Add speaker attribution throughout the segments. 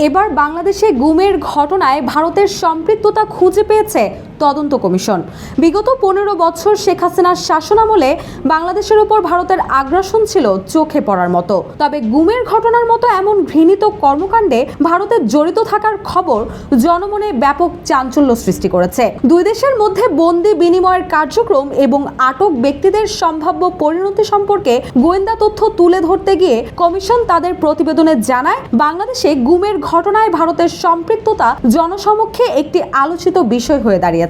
Speaker 1: এবার বাংলাদেশে গুমের ঘটনায় ভারতের সম্পৃক্ততা খুঁজে পেয়েছে তদন্ত কমিশন। বিগত 15 বছর শেখ হাসিনার শাসনামলে বাংলাদেশের উপর ভারতের আগ্রাসন ছিল চোখে পড়ার মতো। তবে গুমের ঘটনার মতো এমন ঘৃণিত কর্মকাণ্ডে ভারতের জড়িত থাকার খবর জনমনে ব্যাপক চাঞ্চল্য সৃষ্টি করেছে। দুই দেশের মধ্যে বন্দি বিনিময়ের কার্যক্রম এবং আটক ব্যক্তিদের সম্ভাব্য পরিণতি সম্পর্কে গোয়েন্দা তথ্য তুলে ধরতে গিয়ে কমিশন তাদের প্রতিবেদনে জানায়, বাংলাদেশে গুমের ঘটনায় ভারতের সম্পৃক্ততা জনসমক্ষে একটি আলোচিত বিষয় হয়ে দাঁড়িয়েছে।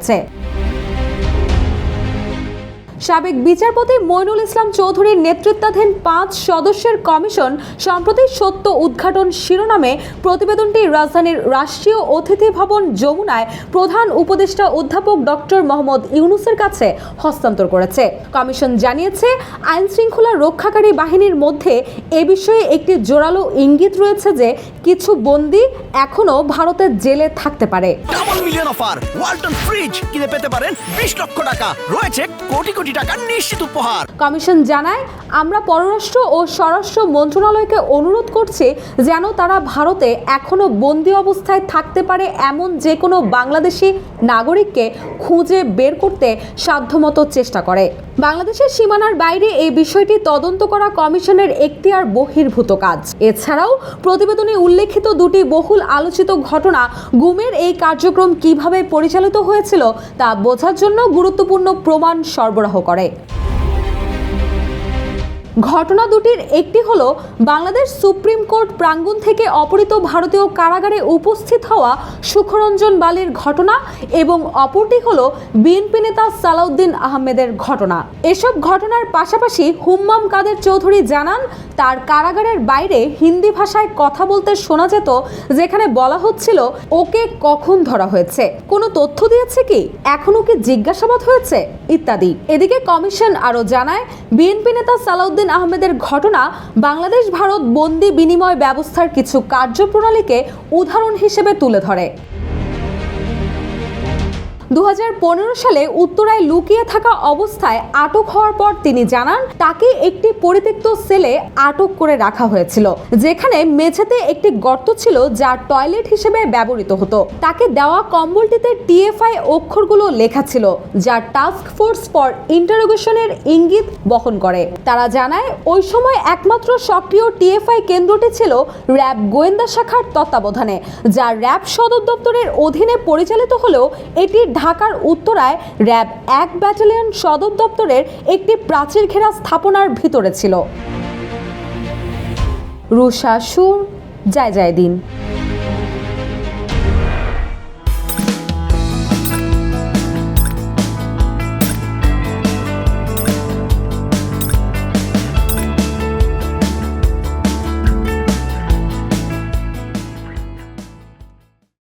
Speaker 1: সাবেক বিচারপতি মইনুল ইসলাম চৌধুরীর নেতৃত্বাধীন 5 সদস্যের কমিশন সম্প্রতি সত্য উদ্ঘাটন শিরোনামে প্রতিবেদনটি রাজধানীর রাষ্ট্রীয় অতিথি ভবন যমুনায় প্রধান উপদেষ্টা অধ্যাপক ডক্টর মোহাম্মদ ইউনুসের কাছে হস্তান্তর করেছে। কমিশন জানিয়েছে, আইন শৃঙ্খলা রক্ষাকারী বাহিনীর মধ্যে এ বিষয়ে একটি জোরালো ইঙ্গিত রয়েছে যে কিছু বন্দী এখনো ভারতের জেলে থাকতে পারে।
Speaker 2: Double million offer Walton fridge কিনে পেতে পারেন 20 লক্ষ টাকা, রয়েছে কোটি কোটি টাকার নিশ্চিত উপহার।
Speaker 1: কমিশন জানায়, আমরা পররাষ্ট্র ও স্বরাষ্ট্র মন্ত্রণালয়কে অনুরোধ করছি যেন তারা ভারতে এখনো বন্দী অবস্থায় থাকতে পারে এমন যে কোনো বাংলাদেশি নাগরিককে খুঁজে বের করতে সাধ্যমতো চেষ্টা করে। বাংলাদেশের সীমানার বাইরে এই বিষয়টি তদন্ত করা কমিশনের এখতিয়ার বহির্ভূত কাজ। এছাড়াও প্রতিবেদনে উল্লেখিত দুটি বহুল আলোচিত ঘটনা গুমের এই কার্যক্রম কিভাবে পরিচালিত হয়েছিল তা বোঝার জন্য গুরুত্বপূর্ণ প্রমাণ সরবরাহ করে। ঘটনা দুটির একটি হলো বাংলাদেশ সুপ্রিম কোর্ট প্রাঙ্গণ থেকে অপহৃত ভারতীয় কারাগারে উপস্থিত হওয়া সুখরঞ্জন বালির ঘটনা এবং অপরটি হলো বিএনপি নেতা সালাউদ্দিন আহমেদের ঘটনা। এসব ঘটনার পাশাপাশি হুম্মাম কাদের চৌধুরী জানান, তার কারাগারের বাইরে হিন্দি ভাষায় কথা বলতে শোনা যেত, যেখানে বলা হচ্ছিল ওকে কখন ধরা হয়েছে, কোনো তথ্য দিয়েছে কি, এখনো কি জিজ্ঞাসাবাদ হয়েছে ইত্যাদি। এদিকে কমিশন আরও জানায়, বিএনপি নেতা সালাউদ্দিন আহমেদের ঘটনা বাংলাদেশ ভারত বন্দি বিনিময় ব্যবস্থার কিছু কার্যপ্রণালীকে উদাহরণ হিসেবে তুলে ধরে। 2015 সালে উত্তরায় লুকিয়ে থাকা অবস্থায় আটক হওয়ার পর তিনি জানান, তাকে একটি পরিত্যক্ত সেলে আটক করে রাখা হয়েছিল, যেখানে মেঝেতে একটি গর্ত ছিল যা টয়লেট হিসেবে ব্যবহৃত হতো। তাকে দেওয়া কম্বলটিতে টিএফআই অক্ষরগুলো লেখা ছিল, যা টাস্ক ফোর্স ফর ইন্টারোগেশনের ইঙ্গিত বহন করে। তারা জানায়, ওই সময় একমাত্র সক্রিয় টিএফআই কেন্দ্রটি ছিল র্যাব গোয়েন্দা শাখার তত্ত্বাবধানে, যা র্যাব সদর দপ্তরের অধীনে পরিচালিত হলেও এটি ঢাকার উত্তরায় র্যাব 1 ব্যাটালিয়ন সদর দপ্তরের একটি প্রাচীর ঘেরা স্থাপনার ভিতরে ছিল। রুশা সুর, জয় জয় দিন।